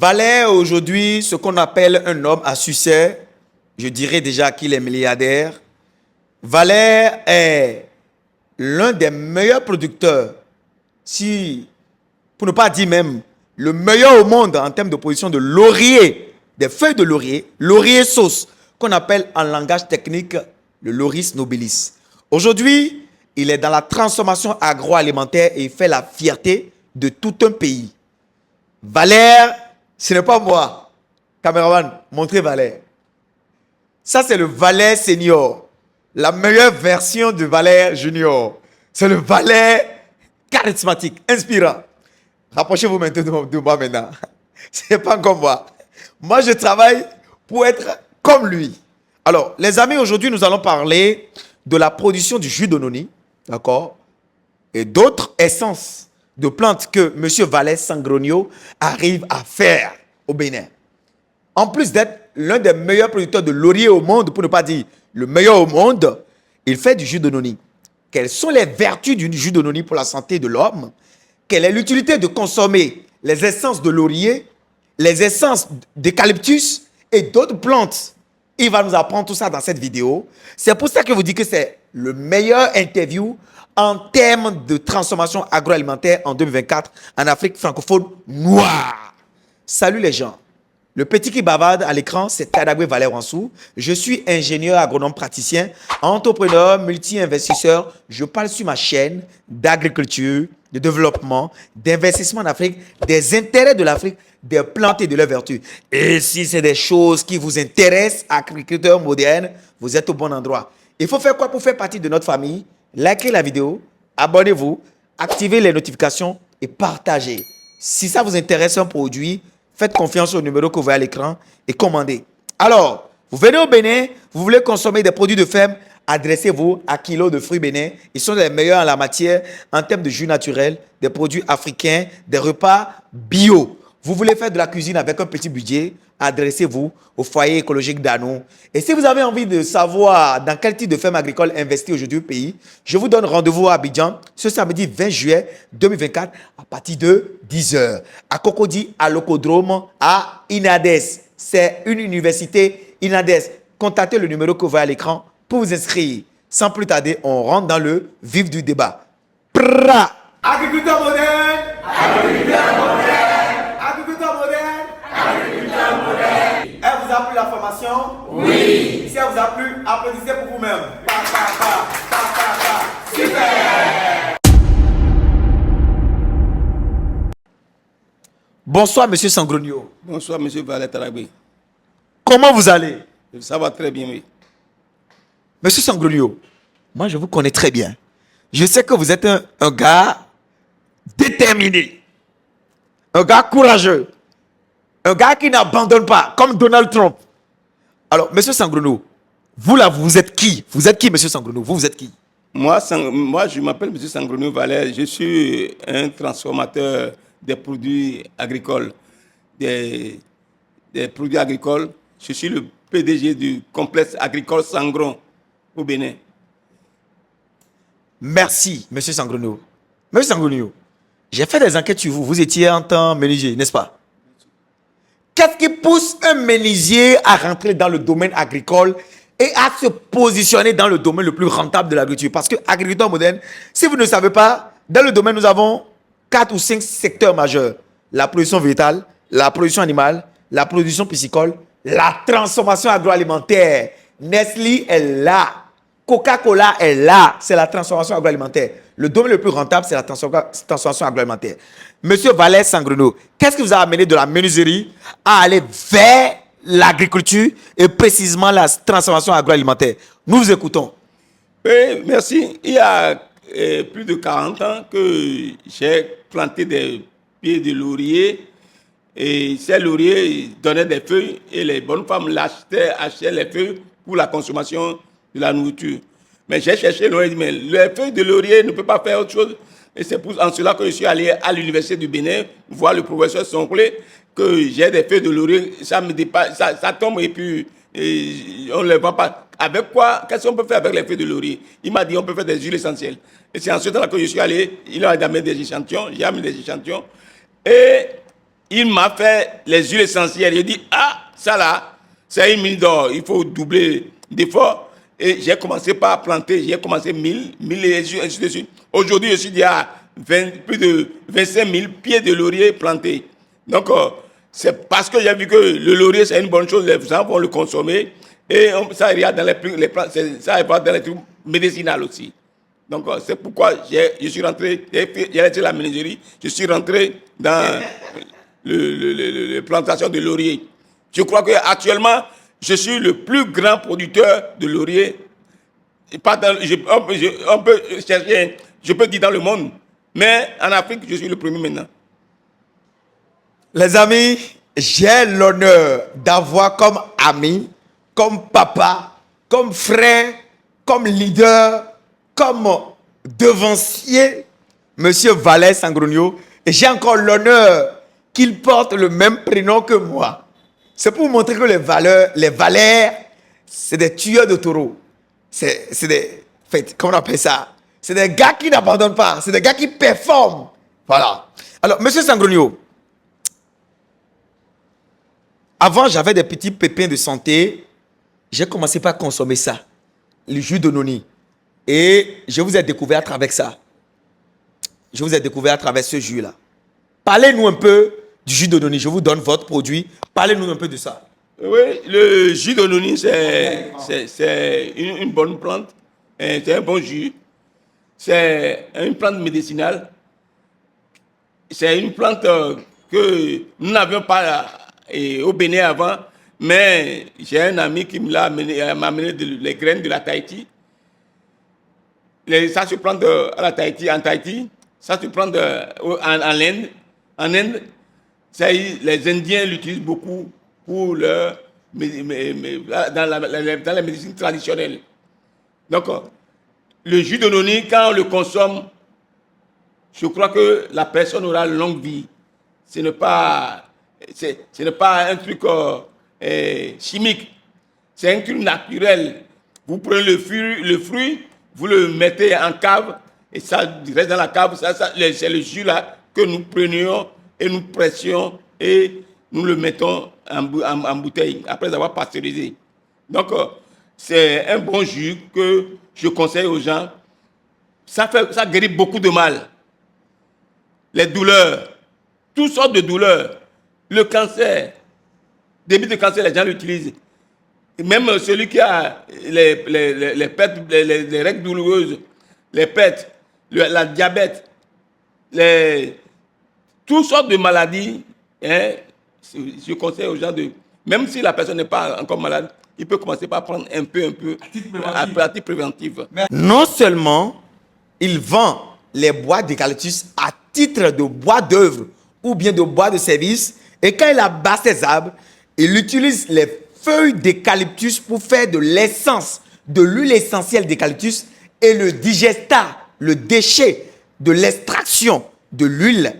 Valère aujourd'hui, ce qu'on appelle un homme à succès, je dirais déjà qu'il est milliardaire. Valère est l'un des meilleurs producteurs, pour ne pas dire même le meilleur au monde en termes de production de laurier, des feuilles de laurier, laurier sauce, qu'on appelle en langage technique le Lauris nobilis. Aujourd'hui, il est dans la transformation agroalimentaire et il fait la fierté de tout un pays. Valère, ce n'est pas moi. Caméraman, montrez Valère. Ça, c'est le Valère senior. La meilleure version de Valère junior. C'est le Valère charismatique, inspirant. Rapprochez-vous maintenant de moi maintenant. Ce n'est pas comme moi. Moi, je travaille pour être comme lui. Alors, les amis, aujourd'hui, nous allons parler de la production du jus de noni, d'accord, et d'autres essences de plantes que M. Valère Sangronio arrive à faire au Bénin. En plus d'être l'un des meilleurs producteurs de laurier au monde, pour ne pas dire le meilleur au monde, il fait du jus de noni. Quelles sont les vertus du jus de noni pour la santé de l'homme? Quelle est l'utilité de consommer les essences de laurier, les essences d'eucalyptus et d'autres plantes? Il va nous apprendre tout ça dans cette vidéo. C'est pour ça que je vous dis que c'est le meilleur interview en termes de transformation agroalimentaire en 2024 en Afrique francophone noire. Salut les gens. Le petit qui bavarde à l'écran, c'est Tadabwe Valère Wansou. Je suis ingénieur agronome praticien, entrepreneur, multi-investisseur. Je parle sur ma chaîne d'agriculture, de développement, d'investissement en Afrique, des intérêts de l'Afrique, des plantes et de leurs vertus. Et si c'est des choses qui vous intéressent, agriculteurs modernes, vous êtes au bon endroit. Il faut faire quoi pour faire partie de notre famille? Likez la vidéo, abonnez-vous, activez les notifications et partagez. Si ça vous intéresse un produit, faites confiance au numéro que vous voyez à l'écran et commandez. Alors, vous venez au Bénin, vous voulez consommer des produits de ferme, adressez-vous à Kilo de fruits Bénin. Ils sont les meilleurs en la matière en termes de jus naturel, des produits africains, des repas bio. Vous voulez faire de la cuisine avec un petit budget, adressez-vous au foyer écologique d'Anou. Et si vous avez envie de savoir dans quel type de ferme agricole investir aujourd'hui au pays, je vous donne rendez-vous à Abidjan ce samedi 20 juillet 2024 à partir de 10h. À Cocody, à l'Ocodrome, à Inades. C'est une université Inades. Contactez le numéro que vous voyez à l'écran pour vous inscrire. Sans plus tarder, on rentre dans le vif du débat. Pra! Agriculteur moderne! Agriculteur moderne! Agriculteur moderne! Agriculteur moderne! Elle vous a plu la formation? Oui! Si elle vous a plu, applaudissez pour vous-même. Super! Bonsoir, monsieur Sangronio. Bonsoir, monsieur Valère Tarabé. Comment vous allez? Ça va très bien, oui. Monsieur Sangronio, moi je vous connais très bien. Je sais que vous êtes un gars déterminé, un gars courageux, un gars qui n'abandonne pas, comme Donald Trump. Alors, monsieur Sangronio, vous là, vous êtes qui? Vous êtes qui, monsieur Sangronio? Vous êtes qui? Moi, je m'appelle monsieur Sangronio Valère. Je suis un transformateur des produits agricoles. Des produits agricoles. Je suis le PDG du complexe agricole Sangron au Bénin. Merci, monsieur Sangronio. Monsieur Sangronio, j'ai fait des enquêtes sur vous. Vous étiez en temps menuisier, n'est-ce pas? Qu'est-ce qui pousse un menuisier à rentrer dans le domaine agricole et à se positionner dans le domaine le plus rentable de l'agriculture? Parce que agriculteur moderne, si vous ne savez pas, dans le domaine, nous avons 4 ou 5 secteurs majeurs. La production végétale, la production animale, la production piscicole, la transformation agroalimentaire. Nestlé est là. Coca-Cola est là. C'est la transformation agroalimentaire. Le domaine le plus rentable, c'est la transformation agroalimentaire. Monsieur Valère Sangronio, qu'est-ce qui vous a amené de la menuiserie à aller vers l'agriculture et précisément la transformation agroalimentaire? Nous vous écoutons. Oui, merci. Il y a plus de 40 ans que j'ai planté des pieds de laurier. Et ces lauriers donnaient des feuilles et les bonnes femmes achetaient les feuilles pour la consommation de la nourriture. Mais j'ai cherché loin, mais les feuilles de laurier ne peuvent pas faire autre chose. Et c'est en cela que je suis allé à l'université du Bénin voir le professeur Sonklé, que j'ai des feuilles de laurier, ça me dépasse, ça tombe et puis on ne les vend pas. Avec quoi? Qu'est-ce qu'on peut faire avec les feuilles de laurier? Il m'a dit on peut faire des huiles essentielles. Et c'est ensuite là que je suis allé, il a amené des échantillons, j'ai amené des échantillons. Et il m'a fait les huiles essentielles. Il dit, ah, ça là, c'est une mine d'or, il faut doubler d'efforts. Et j'ai commencé par planter, j'ai commencé 1000 et ainsi de suite. Aujourd'hui, je suis déjà plus de 25 000 pieds de laurier plantés. Donc, c'est parce que j'ai vu que le laurier, c'est une bonne chose, les gens vont le consommer. Et ça ira dans les plantes, ça ira dans les trucs médicinaux aussi. Donc, c'est pourquoi je suis rentré, j'ai laissé la menuiserie, je suis rentré dans la plantation de laurier. Je crois qu'actuellement, je suis le plus grand producteur de laurier. On peut chercher, je peux dire dans le monde, mais en Afrique, je suis le premier maintenant. Les amis, j'ai l'honneur d'avoir comme ami, comme papa, comme frère, comme leader, comme devancier, Monsieur Valère Sangrogno. Et j'ai encore l'honneur qu'il porte le même prénom que moi. C'est pour vous montrer que les Valères, c'est des tueurs de taureaux. C'est des, comment on appelle ça? C'est des gars qui n'abandonnent pas. C'est des gars qui performent. Voilà. Alors, Monsieur Sangrogno, avant, j'avais des petits pépins de santé. J'ai commencé par consommer ça, le jus de noni. Et je vous ai découvert à travers ça. Je vous ai découvert à travers ce jus-là. Parlez-nous un peu du jus de noni. Je vous donne votre produit. Parlez-nous un peu de ça. Oui, le jus de noni, c'est une bonne plante. C'est un bon jus. C'est une plante médicinale. C'est une plante que nous n'avions pas au Bénin avant. Mais j'ai un ami qui m'a amené les graines de la Tahiti. Ça se prend en Tahiti. Ça se prend en Inde. En Inde, les Indiens l'utilisent beaucoup pour dans la médecine traditionnelle. Donc, le jus de noni, quand on le consomme, je crois que la personne aura une longue vie. Ce n'est pas un truc chimique. C'est un truc naturel. Vous prenez le fruit, vous le mettez en cave, et ça reste dans la cave. C'est le jus là que nous prenions et nous pressions et nous le mettons en bouteille après avoir pasteurisé. Donc, c'est un bon jus que je conseille aux gens. Ça guérit beaucoup de mal. Les douleurs, toutes sortes de douleurs. Le cancer, début de cancer, les gens l'utilisent. Même celui qui a les pertes, les règles douloureuses, les pertes, la diabète, toutes sortes de maladies, hein, je conseille aux gens même si la personne n'est pas encore malade, il peut commencer par prendre un peu, à titre préventif. Non seulement il vend les bois d'eucalyptus à titre de bois d'œuvre ou bien de bois de service, et quand il abat ses arbres, il utilise les feuilles d'eucalyptus pour faire de l'essence, de l'huile essentielle d'eucalyptus, et le digestat, le déchet de l'extraction de l'huile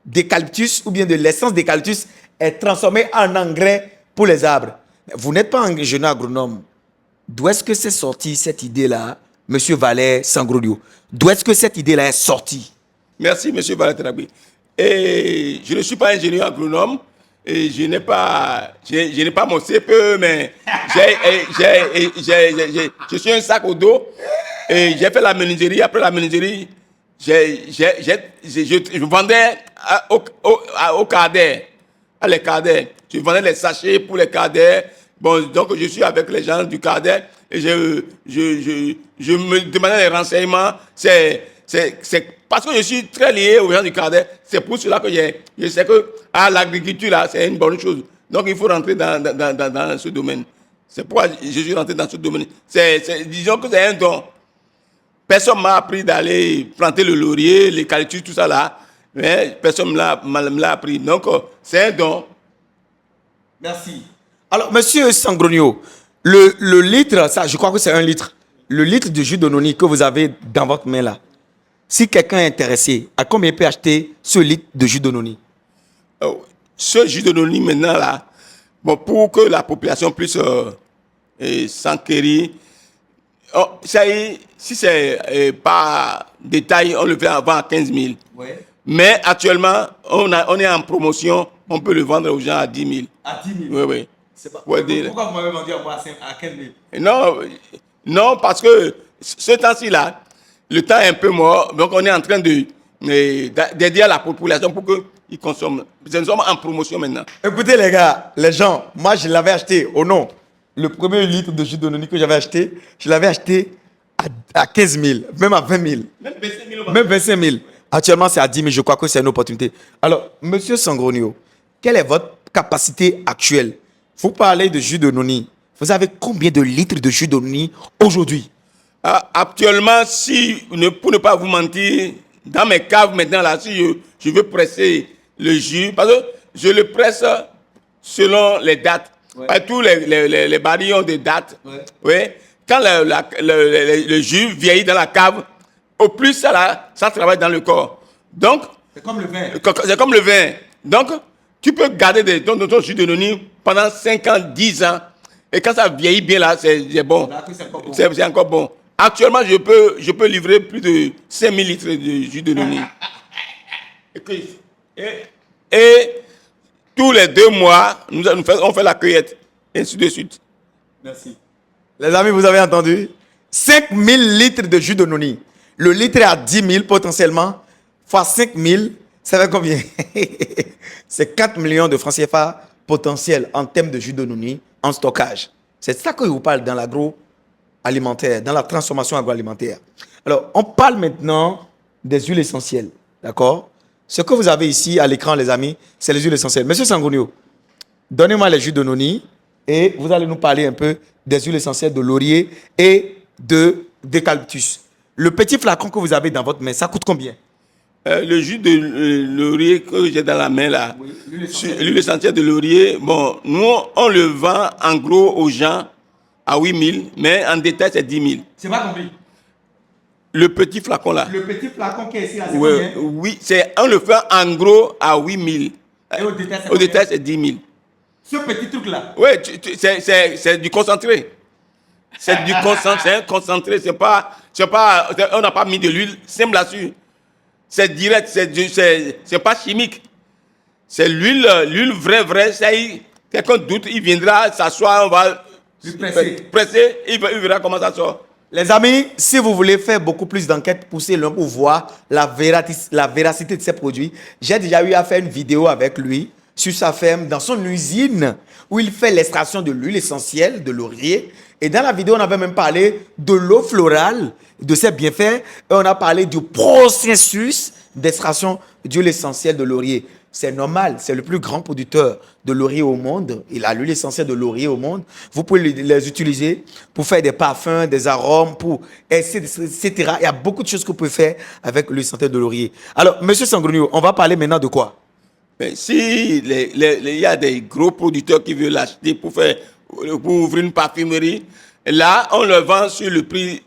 d'eucalyptus ou bien de l'essence d'eucalyptus est transformé en engrais pour les arbres. Vous n'êtes pas un jeune agronome. D'où est-ce que c'est sorti cette idée-là, Monsieur Valère Sangrogno? D'où est-ce que cette idée-là est sortie? Merci, Monsieur Valère Sangrogno. Et je ne suis pas ingénieur agronome. Et je n'ai pas mon CPE, mais je suis un sac au dos. Et j'ai fait la menuiserie. Après la menuiserie, je vendais aux cadets, à les cadets. Je vendais les sachets pour les cadets. Bon, donc je suis avec les gens du cadet et je me demandais les renseignements. C'est parce que je suis très lié aux gens du cadet. C'est pour cela que je sais que l'agriculture, là, c'est une bonne chose. Donc il faut rentrer dans ce domaine. C'est pourquoi je suis rentré dans ce domaine. Disons que c'est un don. Personne ne m'a appris d'aller planter le laurier, l'eucalyptus, tout ça là. Mais personne ne me l'a appris. Donc, c'est un don. Merci. Alors, Monsieur Sangrogno, le litre, ça, je crois que c'est 1 litre. Le litre de jus de noni que vous avez dans votre main là, si quelqu'un est intéressé, à combien il peut acheter ce litre de jus de noni? Ce jus de noni maintenant là, bon, pour que la population puisse s'enquérir, si c'est par détail, on le fait avant à 15 000. Ouais. Mais actuellement, on est en promotion. On peut le vendre aux gens à 10 000. À 10 000. Oui, oui. Pourquoi vous m'avez vendu à moi à 15 000? Non, non, parce que ce temps-ci là, le temps est un peu mort. Donc on est en train d'aider à la population pour qu'ils consomment. Nous sommes en promotion maintenant. Écoutez les gars, les gens, moi je l'avais acheté au nom. Le premier litre de jus de noni que j'avais acheté, je l'avais acheté à 15 000, même à 20 000. Même 25 000. Actuellement, c'est à 10 000. Je crois que c'est une opportunité. Alors, monsieur Sangronio, quelle est votre capacité actuelle? Vous parlez de jus de noni. Vous avez combien de litres de jus de noni aujourd'hui? Actuellement, pour ne pas vous mentir, dans mes caves maintenant, là, si je veux presser le jus, parce que je le presse selon les dates. Ouais. Tous les barils ont des dates. Ouais. Ouais. Quand le jus vieillit dans la cave, au plus ça travaille dans le corps. Donc, c'est comme le vin. C'est comme le vin. Donc, tu peux garder ton jus de noni pendant 5 ans, 10 ans. Et quand ça vieillit bien là, c'est bon. C'est encore bon. Actuellement, je peux livrer plus de 5 000 litres de jus de noni. Et tous les 2 mois, on fait la cueillette. Et ainsi de suite. Merci. Les amis, vous avez entendu? 5 000 litres de jus de noni. Le litre est à 10 000 potentiellement. Fois 5 000, ça fait combien? C'est 4 millions de francs CFA potentiels en termes de jus de noni en stockage. C'est ça que je vous parle dans l'agroalimentaire, dans la transformation agroalimentaire. Alors, on parle maintenant des huiles essentielles. D'accord? Ce que vous avez ici à l'écran, les amis, c'est les huiles essentielles. Monsieur Sangonio, donnez-moi les jus de noni et vous allez nous parler un peu des huiles essentielles de laurier et d'eucalyptus. Le petit flacon que vous avez dans votre main, ça coûte combien? Le jus de laurier que j'ai dans la main là, oui, l'huile essentielle de laurier, bon, nous on le vend en gros aux gens à 8 000, mais en détail c'est 10 000. C'est pas compris. Le petit flacon là. Le petit flacon qui est ici là, c'est combien? Oui, on le fait en gros à 8 000. Et au détail c'est 10 000. Ce petit truc là? Oui, c'est du concentré. C'est du concentré, c'est un concentré, on n'a pas mis de l'huile simple là-dessus. C'est direct, c'est pas chimique. C'est l'huile vraie. Quelqu'un doute, il viendra s'asseoir, on va presser, il verra comment ça sort. Les amis, si vous voulez faire beaucoup plus d'enquêtes poussées pour voir la véracité de ces produits, j'ai déjà eu à faire une vidéo avec lui sur sa ferme, dans son usine, où il fait l'extraction de l'huile essentielle de laurier. Et dans la vidéo, on avait même parlé de l'eau florale, de ses bienfaits. Et on a parlé du processus d'extraction d'huile essentielle de laurier. C'est normal, c'est le plus grand producteur de laurier au monde. Il a l'huile essentielle de laurier au monde. Vous pouvez les utiliser pour faire des parfums, des arômes, etc. Il y a beaucoup de choses que vous pouvez faire avec l'huile essentielle de laurier. Alors, monsieur Sangrunio, on va parler maintenant de quoi? Mais si il y a des gros producteurs qui veulent l'acheter pour ouvrir une parfumerie, là, on le vend sur le prix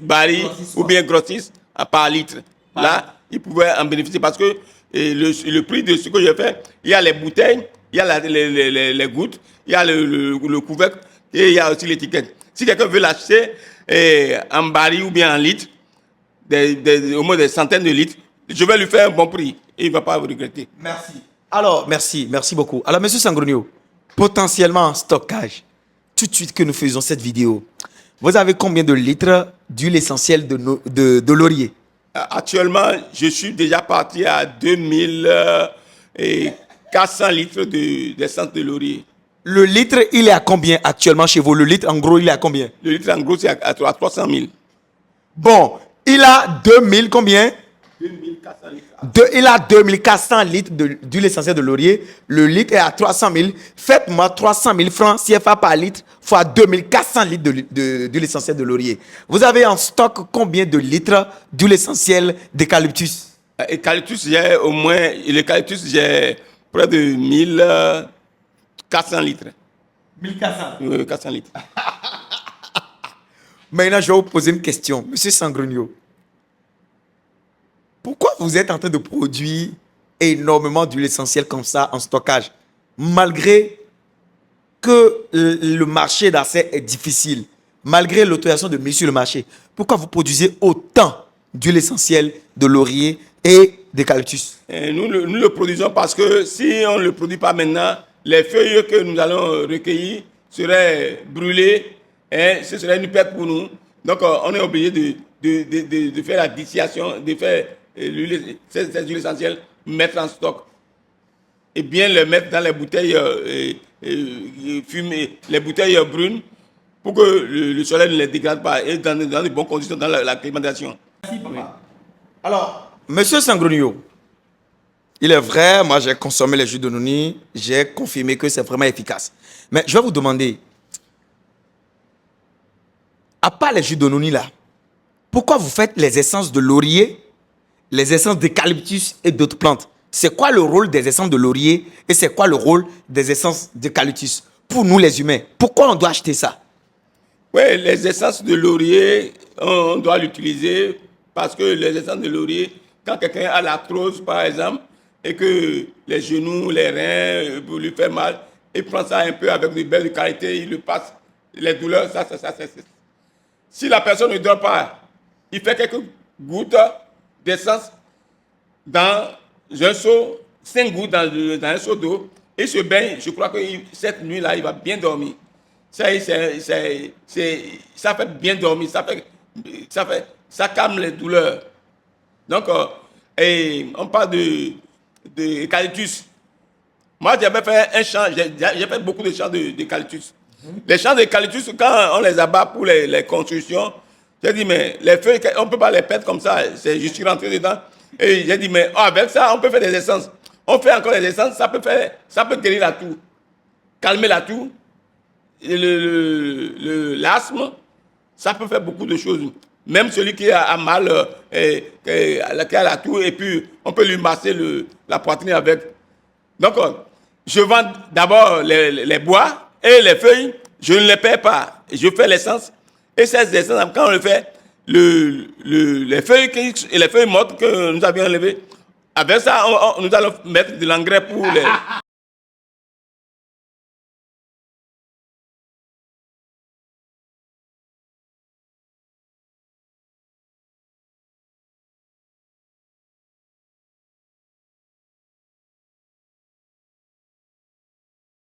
baril ou bien grossiste par litre. Là, ils pouvaient en bénéficier parce que le prix de ce que je fais, il y a les bouteilles, il y a les gouttes, il y a le couvercle et il y a aussi l'étiquette. Si quelqu'un veut l'acheter en baril ou bien en litre, au moins des centaines de litres, je vais lui faire un bon prix et il ne va pas vous regretter. Merci. Alors, merci beaucoup. Alors, monsieur Sangrunio, potentiellement en stockage, tout de suite que nous faisons cette vidéo, vous avez combien de litres d'huile essentielle de laurier? Actuellement, je suis déjà parti à 2400 litres d'essence de laurier. Le litre, il est à combien actuellement chez vous? Le litre, en gros, il est à combien? Le litre, en gros, c'est à 300 000. Bon, il a 2000 combien? 2400 litres. Il a 2400 litres d'huile essentielle de laurier. Le litre est à 300 000. Faites-moi 300 000 francs CFA par litre fois 2400 litres d'huile essentielle de laurier. Vous avez en stock combien de litres d'huile essentielle d'eucalyptus? Eucalyptus, j'ai près de 1400 litres. 1400? Oui, 400 litres. Maintenant, je vais vous poser une question. Monsieur Sangrunio, pourquoi vous êtes en train de produire énormément d'huile essentielle comme ça en stockage, malgré que le marché d'accès est difficile, malgré l'autorisation de mise sur le marché? Pourquoi vous produisez autant d'huile essentielle de laurier et d'eucalyptus. Nous le produisons parce que si on ne le produit pas maintenant, les feuilles que nous allons recueillir seraient brûlées et ce serait une perte pour nous. Donc on est obligé de faire la distillation, de faire ces huiles essentielles, mettre en stock et bien les mettre dans les bouteilles fumées, les bouteilles brunes pour que le soleil ne les dégrade pas et dans de bonnes conditions dans la climatisation. Merci, papa. Oui. Alors, monsieur Sangronio, il est vrai, moi j'ai consommé les jus de noni, j'ai confirmé que c'est vraiment efficace. Mais je vais vous demander, à part les jus de noni là, pourquoi vous faites les essences de laurier, les essences d'eucalyptus et d'autres plantes? C'est quoi le rôle des essences de laurier et c'est quoi le rôle des essences d'eucalyptus pour nous les humains? Pourquoi on doit acheter ça? Oui, les essences de laurier, on doit l'utiliser parce que les essences de laurier, quand quelqu'un a l'arthrose par exemple, et que les genoux, les reins, pour lui faire mal, il prend ça un peu avec une belle qualité, il le passe, les douleurs, ça. Si la personne ne dort pas, il fait quelques gouttes d'essence dans un seau, 5 gouttes dans un seau d'eau, et se baigne. Je crois que cette nuit-là, il va bien dormir. Ça fait bien dormir, ça calme les douleurs. Donc, on parle de eucalyptus. Moi, j'avais fait un champ, j'ai fait beaucoup de champs d'eucalyptus. Les champs d'eucalyptus, quand on les abat pour les constructions, j'ai dit, mais les feuilles, on ne peut pas les perdre comme ça. Je suis rentré dedans. Et j'ai dit, mais avec ça, on peut faire des essences. On fait encore des essences, ça peut guérir la toux, calmer la toux, l'asthme, ça peut faire beaucoup de choses. Même celui qui a mal, qui a la toux, et puis on peut lui masser la poitrine avec. Donc, je vends d'abord les bois et les feuilles, je ne les perds pas. Je fais l'essence. Et ces essences, quand on le fait, les feuilles mortes que nous avions enlevées, avec ça, nous allons mettre de l'engrais pour les...